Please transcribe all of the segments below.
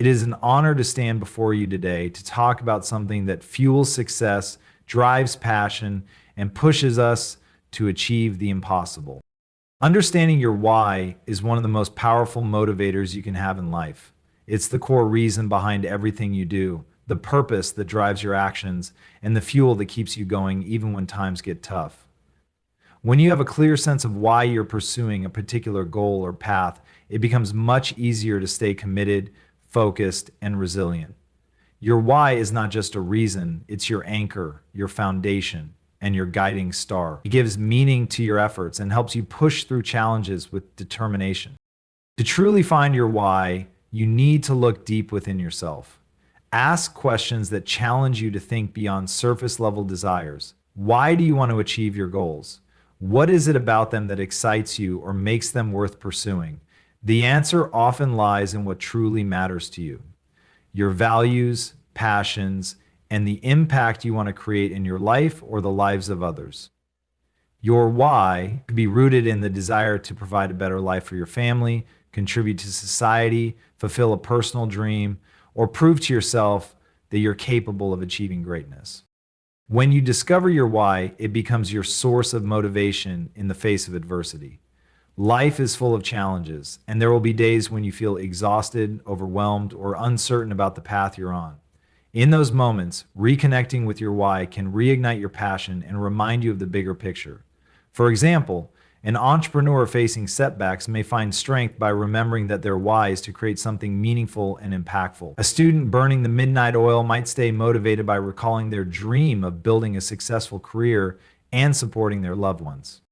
It is an honor to stand before you today to talk about something that fuels success, drives passion, and pushes us to achieve the impossible. Understanding your why is one of the most powerful motivators you can have in life. It's the core reason behind everything you do, the purpose that drives your actions, and the fuel that keeps you going even when times get tough. When you have a clear sense of why you're pursuing a particular goal or path, it becomes much easier to stay committed, focused, and resilient. Your why is not just a reason, it's your anchor, your foundation, and your guiding star. It gives meaning to your efforts and helps you push through challenges with determination. To truly find your why, you need to look deep within yourself. Ask questions that challenge you to think beyond surface level desires. Why do you want to achieve your goals? What is it about them that excites you or makes them worth pursuing? The answer often lies in what truly matters to you. Your values, passions, and the impact you want to create in your life or the lives of others. Your why could be rooted in the desire to provide a better life for your family, contribute to society, fulfill a personal dream, or prove to yourself that you're capable of achieving greatness. When you discover your why, it becomes your source of motivation in the face of adversity. Life is full of challenges, and there will be days when you feel exhausted, overwhelmed, or uncertain about the path you're on. In those moments, reconnecting with your why can reignite your passion and remind you of the bigger picture. For example, an entrepreneur facing setbacks may find strength by remembering that their why is to create something meaningful and impactful. A student burning the midnight oil might stay motivated by recalling their dream of building a successful career and supporting their loved ones.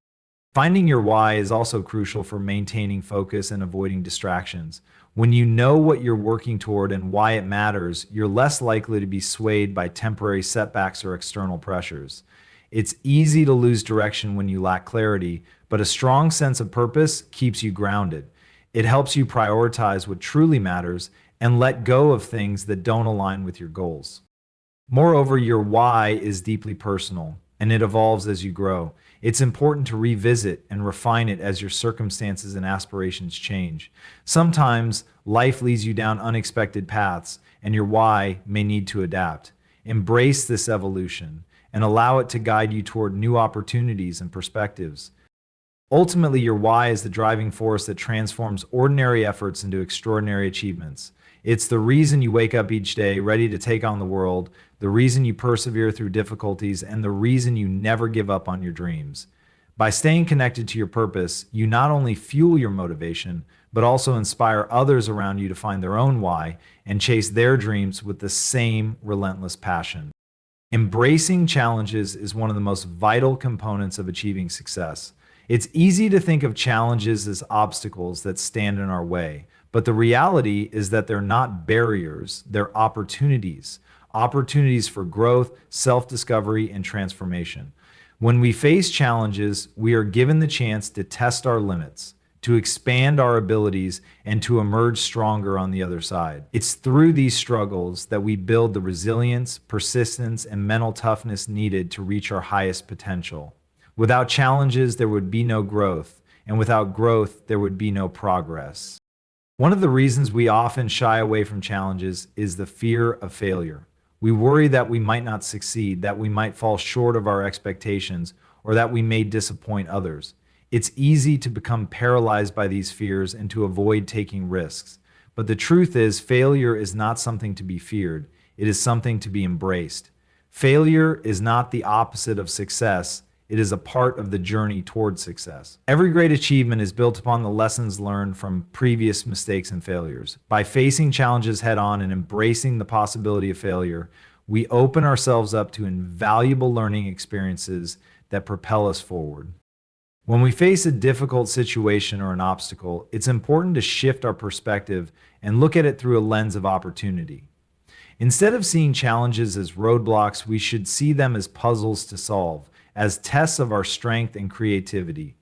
Finding your why is also crucial for maintaining focus and avoiding distractions. When you know what you're working toward and why it matters, you're less likely to be swayed by temporary setbacks or external pressures. It's easy to lose direction when you lack clarity, but a strong sense of purpose keeps you grounded. It helps you prioritize what truly matters and let go of things that don't align with your goals. Moreover, your why is deeply personal, and it evolves as you grow. It's important to revisit and refine it as your circumstances and aspirations change. Sometimes life leads you down unexpected paths, and your why may need to adapt. Embrace this evolution and allow it to guide you toward new opportunities and perspectives. Ultimately, your why is the driving force that transforms ordinary efforts into extraordinary achievements. It's the reason you wake up each day ready to take on the world, the reason you persevere through difficulties, and the reason you never give up on your dreams. By staying connected to your purpose, you not only fuel your motivation, but also inspire others around you to find their own why and chase their dreams with the same relentless passion. Embracing challenges is one of the most vital components of achieving success. It's easy to think of challenges as obstacles that stand in our way, but the reality is that they're not barriers, they're opportunities. Opportunities for growth, self-discovery, and transformation. When we face challenges, we are given the chance to test our limits, to expand our abilities, and to emerge stronger on the other side. It's through these struggles that we build the resilience, persistence, and mental toughness needed to reach our highest potential. Without challenges, there would be no growth, and without growth, there would be no progress. One of the reasons we often shy away from challenges is the fear of failure. We worry that we might not succeed, that we might fall short of our expectations, or that we may disappoint others. It's easy to become paralyzed by these fears and to avoid taking risks. But the truth is, failure is not something to be feared. It is something to be embraced. Failure is not the opposite of success. It is a part of the journey toward success. Every great achievement is built upon the lessons learned from previous mistakes and failures. By facing challenges head on and embracing the possibility of failure, we open ourselves up to invaluable learning experiences that propel us forward. When we face a difficult situation or an obstacle, it's important to shift our perspective and look at it through a lens of opportunity. Instead of seeing challenges as roadblocks, we should see them as puzzles to solve, as tests of our strength and creativity.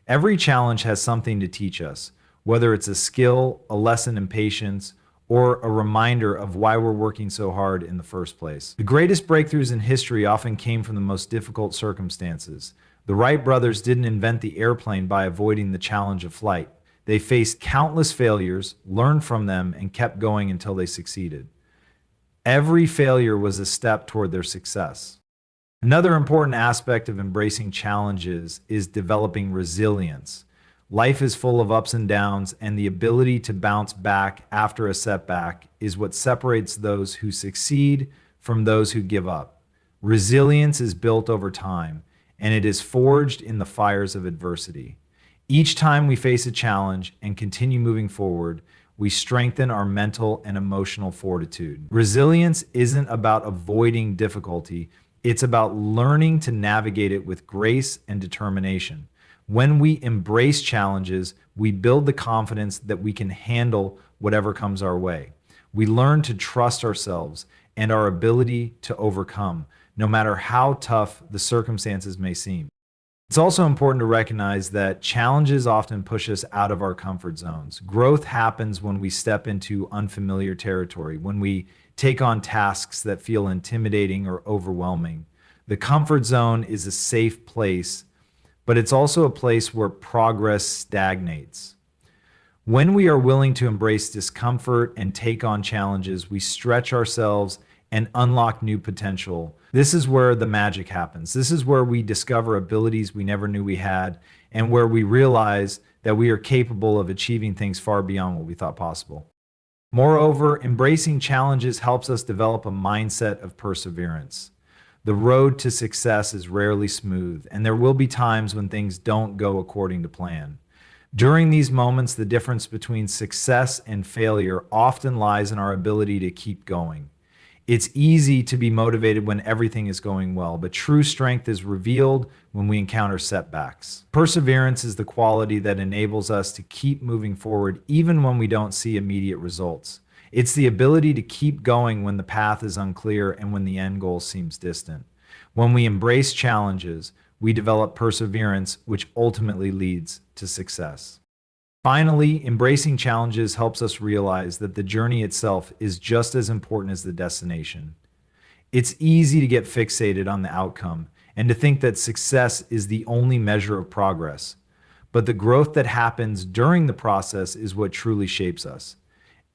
Every challenge has something to teach us, whether it's a skill, a lesson in patience, or a reminder of why we're working so hard in the first place. The greatest breakthroughs in history often came from the most difficult circumstances. The Wright brothers didn't invent the airplane by avoiding the challenge of flight. They faced countless failures, learned from them, and kept going until they succeeded. Every failure was a step toward their success. Another important aspect of embracing challenges is developing resilience. Life is full of ups and downs, and the ability to bounce back after a setback is what separates those who succeed from those who give up. Resilience is built over time, and it is forged in the fires of adversity. Each time we face a challenge and continue moving forward, we strengthen our mental and emotional fortitude. Resilience isn't about avoiding difficulty, it's about learning to navigate it with grace and determination. When we embrace challenges, we build the confidence that we can handle whatever comes our way. We learn to trust ourselves and our ability to overcome, no matter how tough the circumstances may seem. It's also important to recognize that challenges often push us out of our comfort zones. Growth happens when we step into unfamiliar territory, when we take on tasks that feel intimidating or overwhelming. The comfort zone is a safe place, but it's also a place where progress stagnates. When we are willing to embrace discomfort and take on challenges, we stretch ourselves and unlock new potential. This is where the magic happens. This is where we discover abilities we never knew we had, and where we realize that we are capable of achieving things far beyond what we thought possible. Moreover, embracing challenges helps us develop a mindset of perseverance. The road to success is rarely smooth, and there will be times when things don't go according to plan. During these moments, the difference between success and failure often lies in our ability to keep going. It's easy to be motivated when everything is going well, but true strength is revealed when we encounter setbacks. Perseverance is the quality that enables us to keep moving forward even when we don't see immediate results. It's the ability to keep going when the path is unclear and when the end goal seems distant. When we embrace challenges, we develop perseverance, which ultimately leads to success. Finally, embracing challenges helps us realize that the journey itself is just as important as the destination. It's easy to get fixated on the outcome and to think that success is the only measure of progress. But the growth that happens during the process is what truly shapes us.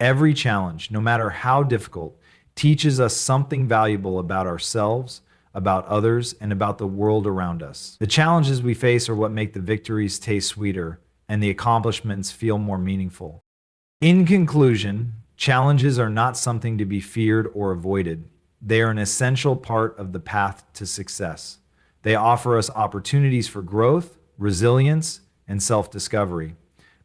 Every challenge, no matter how difficult, teaches us something valuable about ourselves, about others, and about the world around us. The challenges we face are what make the victories taste sweeter and the accomplishments feel more meaningful. In conclusion, challenges are not something to be feared or avoided. They are an essential part of the path to success. They offer us opportunities for growth, resilience, and self-discovery.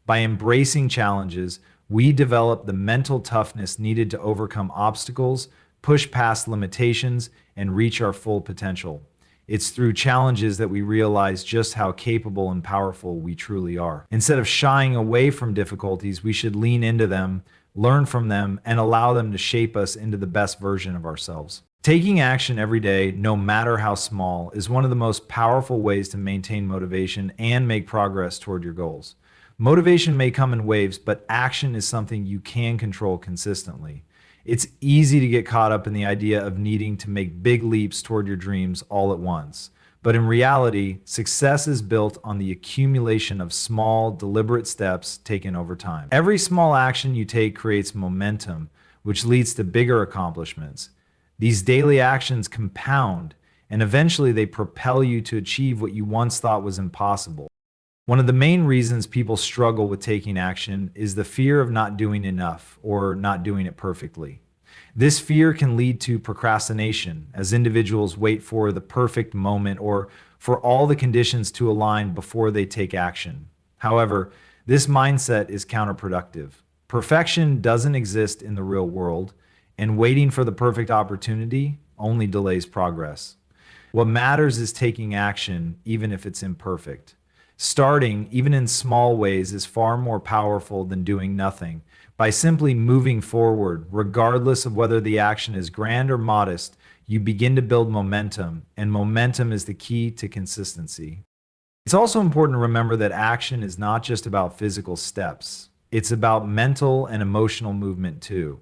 By embracing challenges, we develop the mental toughness needed to overcome obstacles, push past limitations, and reach our full potential. It's through challenges that we realize just how capable and powerful we truly are. Instead of shying away from difficulties, we should lean into them, learn from them, and allow them to shape us into the best version of ourselves. Taking action every day, no matter how small, is one of the most powerful ways to maintain motivation and make progress toward your goals. Motivation may come in waves, but action is something you can control consistently. It's easy to get caught up in the idea of needing to make big leaps toward your dreams all at once. But in reality, success is built on the accumulation of small, deliberate steps taken over time. Every small action you take creates momentum, which leads to bigger accomplishments. These daily actions compound, and eventually they propel you to achieve what you once thought was impossible. One of the main reasons people struggle with taking action is the fear of not doing enough or not doing it perfectly. This fear can lead to procrastination as individuals wait for the perfect moment or for all the conditions to align before they take action. However, this mindset is counterproductive. Perfection doesn't exist in the real world, and waiting for the perfect opportunity only delays progress. What matters is taking action, even if it's imperfect. Starting, even in small ways, is far more powerful than doing nothing. By simply moving forward, regardless of whether the action is grand or modest, you begin to build momentum, and momentum is the key to consistency. It's also important to remember that action is not just about physical steps. It's about mental and emotional movement too.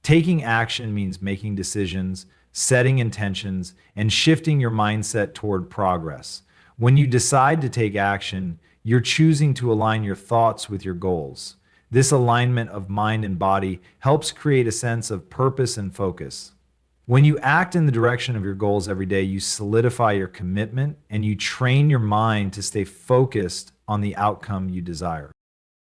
Taking action means making decisions, setting intentions, and shifting your mindset toward progress. When you decide to take action, you're choosing to align your thoughts with your goals. This alignment of mind and body helps create a sense of purpose and focus. When you act in the direction of your goals every day, you solidify your commitment and you train your mind to stay focused on the outcome you desire.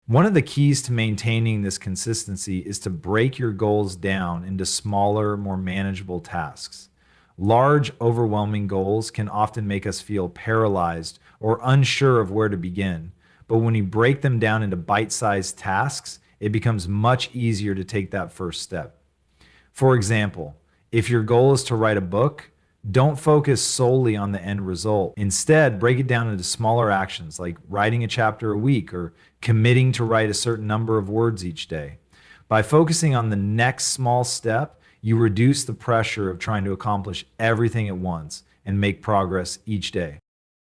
One of the keys to maintaining this consistency is to break your goals down into smaller, more manageable tasks. Large, overwhelming goals can often make us feel paralyzed or unsure of where to begin. But when you break them down into bite-sized tasks, it becomes much easier to take that first step. For example, if your goal is to write a book, don't focus solely on the end result. Instead, break it down into smaller actions like writing a chapter a week or committing to write a certain number of words each day. By focusing on the next small step, you reduce the pressure of trying to accomplish everything at once and make progress each day.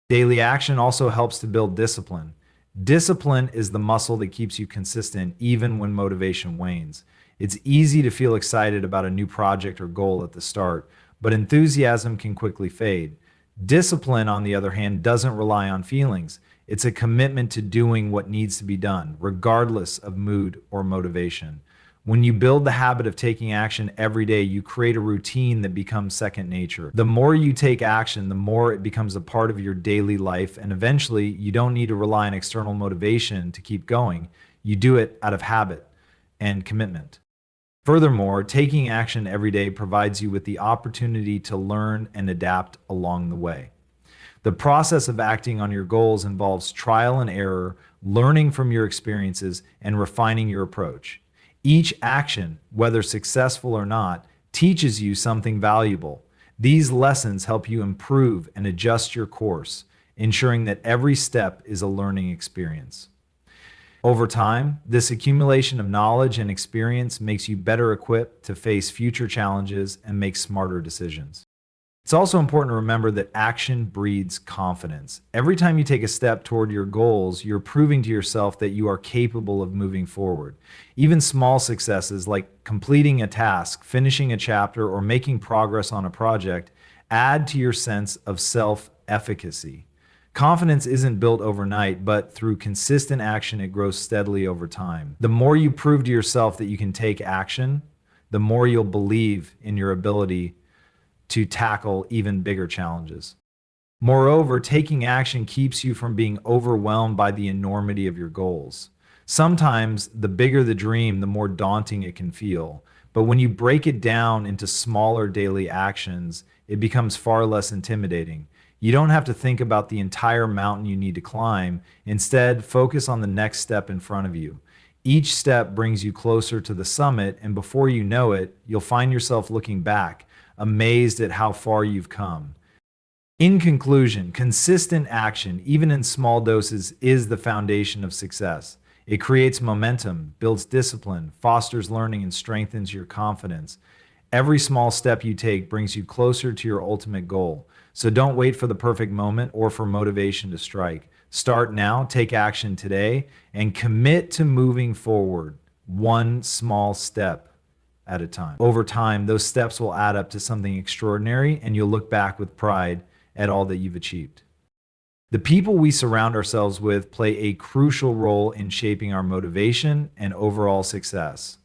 Daily action also helps to build discipline. Discipline is the muscle that keeps you consistent even when motivation wanes. It's easy to feel excited about a new project or goal at the start, but enthusiasm can quickly fade. Discipline, on the other hand, doesn't rely on feelings. It's a commitment to doing what needs to be done, regardless of mood or motivation. When you build the habit of taking action every day, you create a routine that becomes second nature. The more you take action, the more it becomes a part of your daily life, and eventually you don't need to rely on external motivation to keep going. You do it out of habit and commitment. Furthermore, taking action every day provides you with the opportunity to learn and adapt along the way. The process of acting on your goals involves trial and error, learning from your experiences, and refining your approach. Each action, whether successful or not, teaches you something valuable. These lessons help you improve and adjust your course, ensuring that every step is a learning experience. Over time, this accumulation of knowledge and experience makes you better equipped to face future challenges and make smarter decisions. It's also important to remember that action breeds confidence. Every time you take a step toward your goals, you're proving to yourself that you are capable of moving forward. Even small successes like completing a task, finishing a chapter, or making progress on a project add to your sense of self-efficacy. Confidence isn't built overnight, but through consistent action, it grows steadily over time. The more you prove to yourself that you can take action, the more you'll believe in your ability to tackle even bigger challenges. Moreover, taking action keeps you from being overwhelmed by the enormity of your goals. Sometimes, the bigger the dream, the more daunting it can feel. But when you break it down into smaller daily actions, it becomes far less intimidating. You don't have to think about the entire mountain you need to climb. Instead, focus on the next step in front of you. Each step brings you closer to the summit, and before you know it, you'll find yourself looking back, amazed at how far you've come. In conclusion, consistent action, even in small doses, is the foundation of success. It creates momentum, builds discipline, fosters learning, and strengthens your confidence. Every small step you take brings you closer to your ultimate goal. So don't wait for the perfect moment or for motivation to strike. Start now, take action today, and commit to moving forward one small step at a time. Over time, those steps will add up to something extraordinary, and you'll look back with pride at all that you've achieved. The people we surround ourselves with play a crucial role in shaping our motivation and overall success.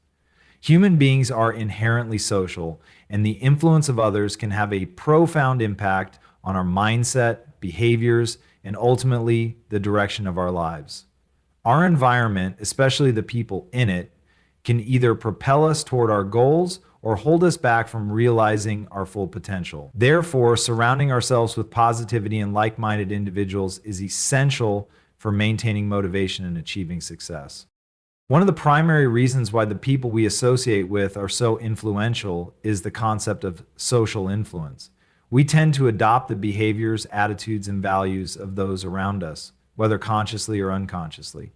Human beings are inherently social, and the influence of others can have a profound impact on our mindset, behaviors, and ultimately the direction of our lives. Our environment, especially the people in it, can either propel us toward our goals or hold us back from realizing our full potential. Therefore, surrounding ourselves with positivity and like-minded individuals is essential for maintaining motivation and achieving success. One of the primary reasons why the people we associate with are so influential is the concept of social influence. We tend to adopt the behaviors, attitudes, and values of those around us, whether consciously or unconsciously.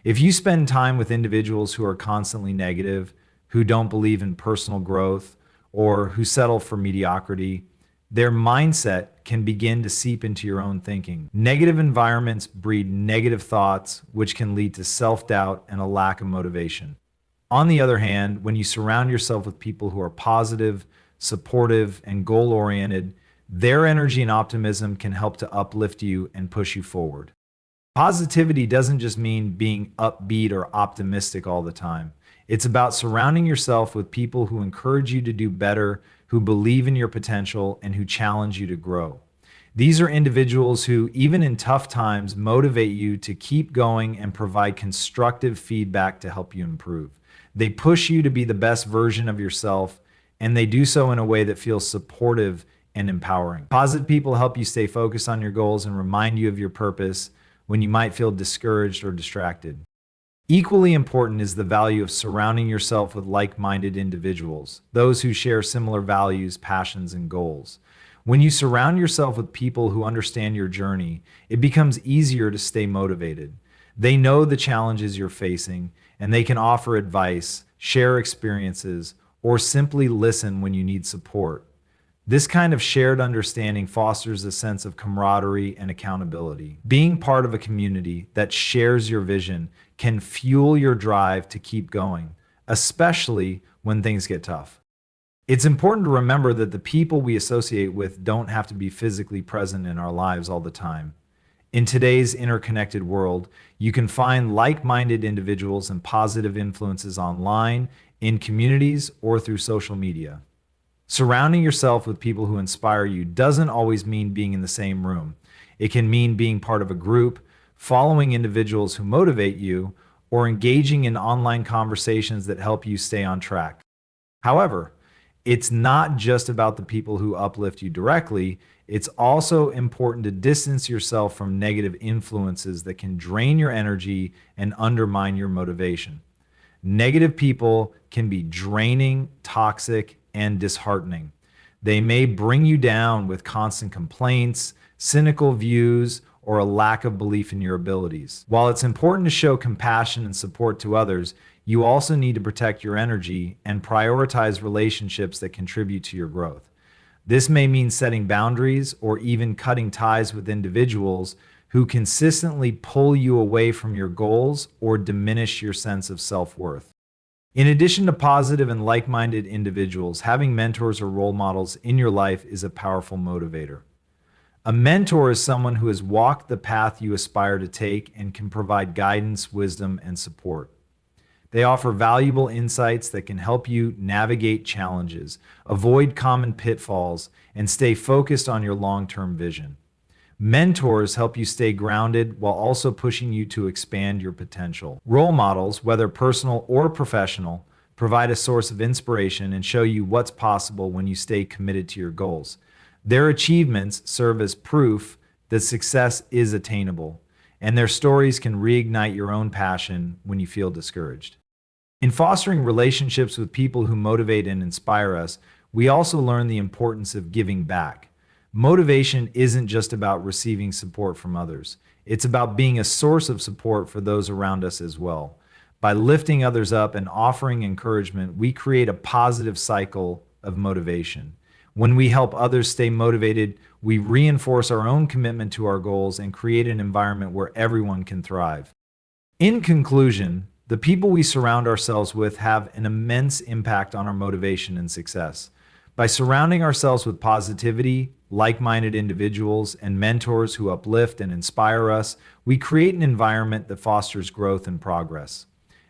If you spend time with individuals who are constantly negative, who don't believe in personal growth, or who settle for mediocrity, their mindset can begin to seep into your own thinking. Negative environments breed negative thoughts, which can lead to self-doubt and a lack of motivation. On the other hand, when you surround yourself with people who are positive, supportive, and goal-oriented, their energy and optimism can help to uplift you and push you forward. Positivity doesn't just mean being upbeat or optimistic all the time. It's about surrounding yourself with people who encourage you to do better, who believe in your potential, and who challenge you to grow. These are individuals who, even in tough times, motivate you to keep going and provide constructive feedback to help you improve. They push you to be the best version of yourself, and they do so in a way that feels supportive and empowering. Positive people help you stay focused on your goals and remind you of your purpose when you might feel discouraged or distracted. Equally important is the value of surrounding yourself with like-minded individuals, those who share similar values, passions, and goals. When you surround yourself with people who understand your journey, it becomes easier to stay motivated. They know the challenges you're facing, and they can offer advice, share experiences, or simply listen when you need support. This kind of shared understanding fosters a sense of camaraderie and accountability. Being part of a community that shares your vision can fuel your drive to keep going, especially when things get tough. It's important to remember that the people we associate with don't have to be physically present in our lives all the time. In today's interconnected world, you can find like-minded individuals and positive influences online, in communities, or through social media. Surrounding yourself with people who inspire you doesn't always mean being in the same room. It can mean being part of a group, following individuals who motivate you, or engaging in online conversations that help you stay on track. However, it's not just about the people who uplift you directly. It's also important to distance yourself from negative influences that can drain your energy and undermine your motivation. Negative people can be draining, toxic, and disheartening. They may bring you down with constant complaints, cynical views, or a lack of belief in your abilities. While it's important to show compassion and support to others, you also need to protect your energy and prioritize relationships that contribute to your growth. This may mean setting boundaries or even cutting ties with individuals who consistently pull you away from your goals or diminish your sense of self-worth. In addition to positive and like-minded individuals, having mentors or role models in your life is a powerful motivator. A mentor is someone who has walked the path you aspire to take and can provide guidance, wisdom, and support. They offer valuable insights that can help you navigate challenges, avoid common pitfalls, and stay focused on your long-term vision. Mentors help you stay grounded while also pushing you to expand your potential. Role models, whether personal or professional, provide a source of inspiration and show you what's possible when you stay committed to your goals. Their achievements serve as proof that success is attainable, and their stories can reignite your own passion when you feel discouraged. In fostering relationships with people who motivate and inspire us, we also learn the importance of giving back. Motivation isn't just about receiving support from others. It's about being a source of support for those around us as well. By lifting others up and offering encouragement, we create a positive cycle of motivation. When we help others stay motivated, we reinforce our own commitment to our goals and create an environment where everyone can thrive. In conclusion, the people we surround ourselves with have an immense impact on our motivation and success. By surrounding ourselves with positivity, like-minded individuals, and mentors who uplift and inspire us, we create an environment that fosters growth and progress.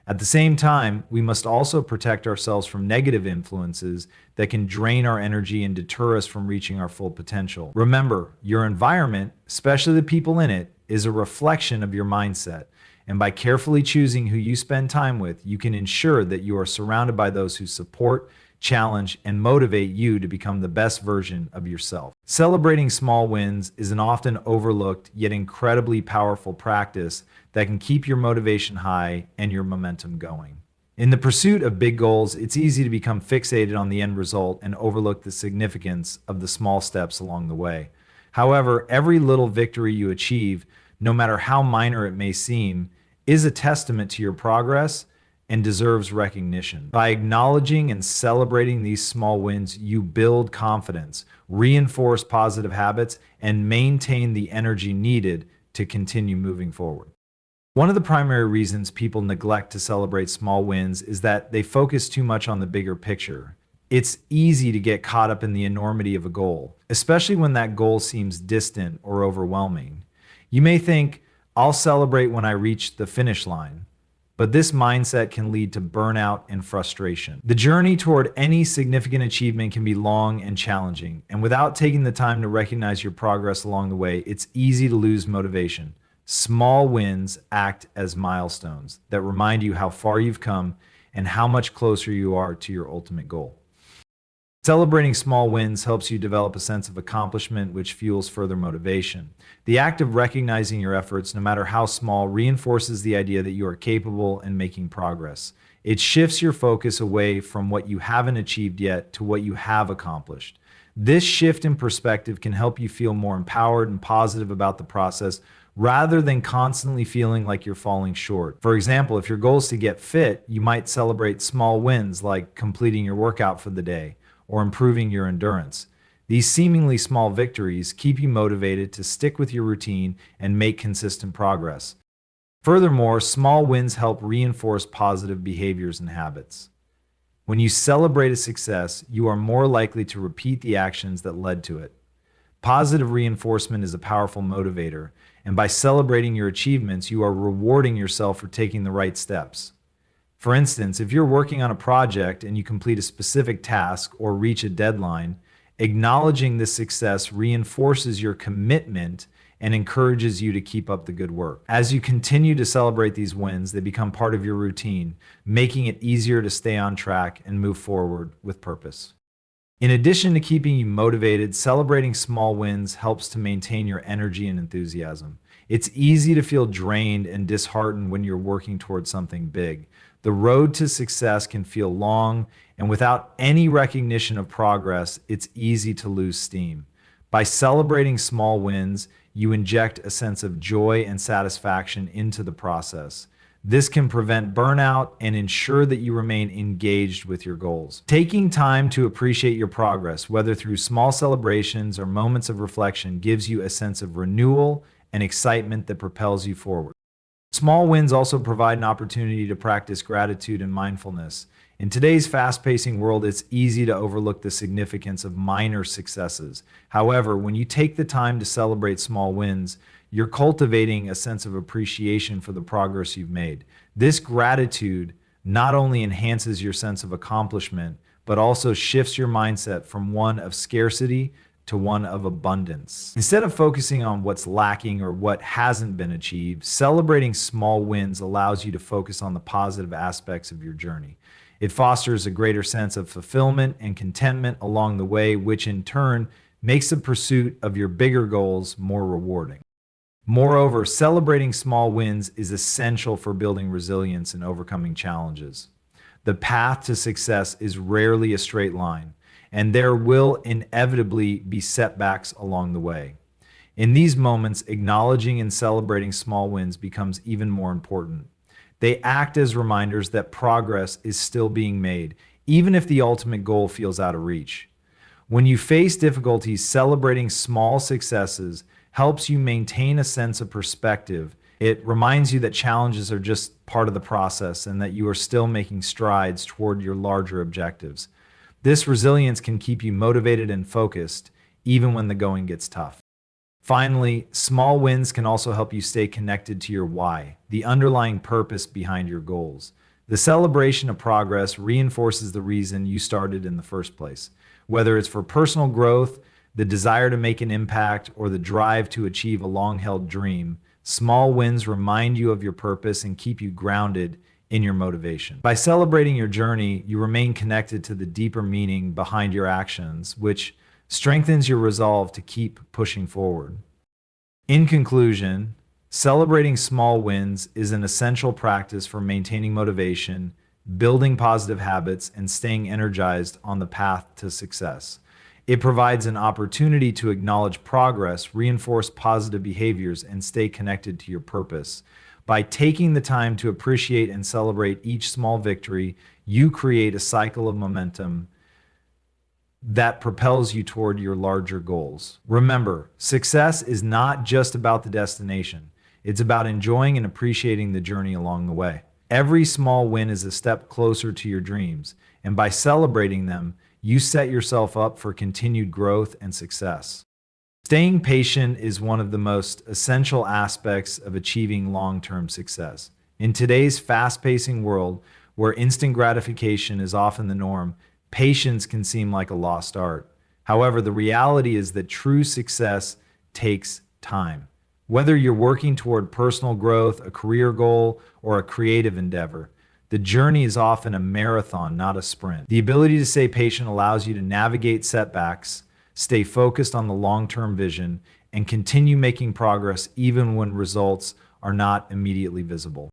At the same time, we must also protect ourselves from negative influences that can drain our energy and deter us from reaching our full potential. Remember, your environment, especially the people in it, is a reflection of your mindset. And by carefully choosing who you spend time with, you can ensure that you are surrounded by those who support, challenge, and motivate you to become the best version of yourself. Celebrating small wins is an often overlooked yet incredibly powerful practice that can keep your motivation high and your momentum going. In the pursuit of big goals, it's easy to become fixated on the end result and overlook the significance of the small steps along the way. However, every little victory you achieve, no matter how minor it may seem, is a testament to your progress and deserves recognition. By acknowledging and celebrating these small wins, you build confidence, reinforce positive habits, and maintain the energy needed to continue moving forward. One of the primary reasons people neglect to celebrate small wins is that they focus too much on the bigger picture. It's easy to get caught up in the enormity of a goal, especially when that goal seems distant or overwhelming. You may think, I'll celebrate when I reach the finish line. But this mindset can lead to burnout and frustration. The journey toward any significant achievement can be long and challenging, and without taking the time to recognize your progress along the way, it's easy to lose motivation. Small wins act as milestones that remind you how far you've come and how much closer you are to your ultimate goal. Celebrating small wins helps you develop a sense of accomplishment, which fuels further motivation. The act of recognizing your efforts, no matter how small, reinforces the idea that you are capable and making progress. It shifts your focus away from what you haven't achieved yet to what you have accomplished. This shift in perspective can help you feel more empowered and positive about the process rather than constantly feeling like you're falling short. For example, if your goal is to get fit, you might celebrate small wins like completing your workout for the day or improving your endurance. These seemingly small victories keep you motivated to stick with your routine and make consistent progress. Furthermore, small wins help reinforce positive behaviors and habits. When you celebrate a success, you are more likely to repeat the actions that led to it. Positive reinforcement is a powerful motivator, and by celebrating your achievements, you are rewarding yourself for taking the right steps. For instance, if you're working on a project and you complete a specific task or reach a deadline, acknowledging this success reinforces your commitment and encourages you to keep up the good work. As you continue to celebrate these wins, they become part of your routine, making it easier to stay on track and move forward with purpose. In addition to keeping you motivated, celebrating small wins helps to maintain your energy and enthusiasm. It's easy to feel drained and disheartened when you're working towards something big. The road to success can feel long, and without any recognition of progress, it's easy to lose steam. By celebrating small wins, you inject a sense of joy and satisfaction into the process. This can prevent burnout and ensure that you remain engaged with your goals. Taking time to appreciate your progress, whether through small celebrations or moments of reflection, gives you a sense of renewal and excitement that propels you forward. Small wins also provide an opportunity to practice gratitude and mindfulness. In today's fast-pacing world, it's easy to overlook the significance of minor successes. However, when you take the time to celebrate small wins, you're cultivating a sense of appreciation for the progress you've made. This gratitude not only enhances your sense of accomplishment, but also shifts your mindset from one of scarcity to one of abundance. Instead of focusing on what's lacking or what hasn't been achieved, celebrating small wins allows you to focus on the positive aspects of your journey. It fosters a greater sense of fulfillment and contentment along the way, which in turn makes the pursuit of your bigger goals more rewarding. Moreover, celebrating small wins is essential for building resilience and overcoming challenges. The path to success is rarely a straight line, and there will inevitably be setbacks along the way. In these moments, acknowledging and celebrating small wins becomes even more important. They act as reminders that progress is still being made, even if the ultimate goal feels out of reach. When you face difficulties, celebrating small successes helps you maintain a sense of perspective. It reminds you that challenges are just part of the process and that you are still making strides toward your larger objectives. This resilience can keep you motivated and focused, even when the going gets tough. Finally, small wins can also help you stay connected to your why, the underlying purpose behind your goals. The celebration of progress reinforces the reason you started in the first place. Whether it's for personal growth, the desire to make an impact, or the drive to achieve a long-held dream, small wins remind you of your purpose and keep you grounded in your motivation. By celebrating your journey, you remain connected to the deeper meaning behind your actions, which strengthens your resolve to keep pushing forward. In conclusion, celebrating small wins is an essential practice for maintaining motivation, building positive habits, and staying energized on the path to success. It provides an opportunity to acknowledge progress, reinforce positive behaviors, and stay connected to your purpose. By taking the time to appreciate and celebrate each small victory, you create a cycle of momentum that propels you toward your larger goals. Remember, success is not just about the destination. It's about enjoying and appreciating the journey along the way. Every small win is a step closer to your dreams, and by celebrating them, you set yourself up for continued growth and success. Staying patient is one of the most essential aspects of achieving long-term success. In today's fast-pacing world, where instant gratification is often the norm, patience can seem like a lost art. However, the reality is that true success takes time. Whether you're working toward personal growth, a career goal, or a creative endeavor, the journey is often a marathon, not a sprint. The ability to stay patient allows you to navigate setbacks, stay focused on the long-term vision, and continue making progress even when results are not immediately visible.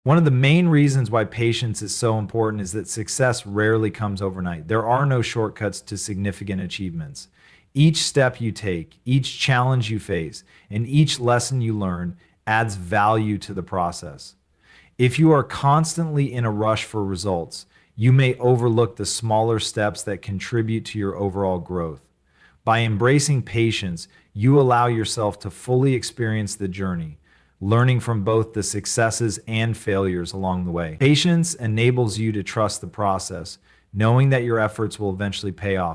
One of the main reasons why patience is so important is that success rarely comes overnight. There are no shortcuts to significant achievements. Each step you take, each challenge you face, and each lesson you learn adds value to the process. If you are constantly in a rush for results, you may overlook the smaller steps that contribute to your overall growth. By embracing patience, you allow yourself to fully experience the journey, learning from both the successes and failures along the way. Patience enables you to trust the process, knowing that your efforts will eventually pay off.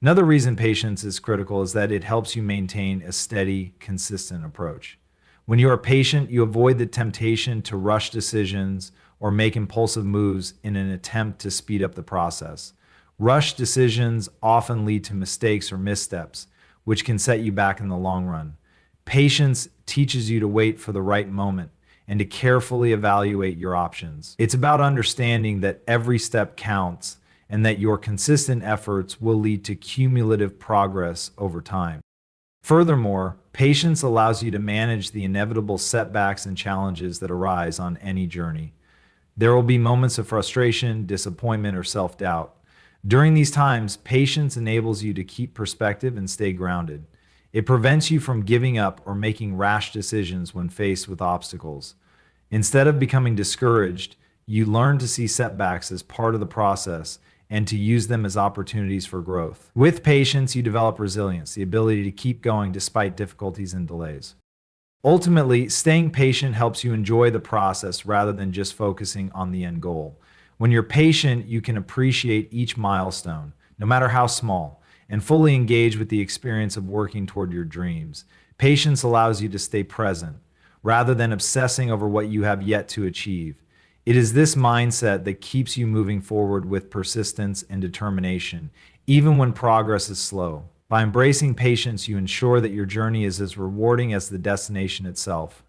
Another reason patience is critical is that it helps you maintain a steady, consistent approach. When you are patient, you avoid the temptation to rush decisions or make impulsive moves in an attempt to speed up the process. Rush decisions often lead to mistakes or missteps, which can set you back in the long run. Patience teaches you to wait for the right moment and to carefully evaluate your options. It's about understanding that every step counts and that your consistent efforts will lead to cumulative progress over time. Furthermore, patience allows you to manage the inevitable setbacks and challenges that arise on any journey. There will be moments of frustration, disappointment, or self-doubt. During these times, patience enables you to keep perspective and stay grounded. It prevents you from giving up or making rash decisions when faced with obstacles. Instead of becoming discouraged, you learn to see setbacks as part of the process and to use them as opportunities for growth. With patience, you develop resilience, the ability to keep going despite difficulties and delays. Ultimately, staying patient helps you enjoy the process rather than just focusing on the end goal. When you're patient, you can appreciate each milestone, no matter how small, and fully engage with the experience of working toward your dreams. Patience allows you to stay present, rather than obsessing over what you have yet to achieve. It is this mindset that keeps you moving forward with persistence and determination, even when progress is slow. By embracing patience, you ensure that your journey is as rewarding as the destination itself.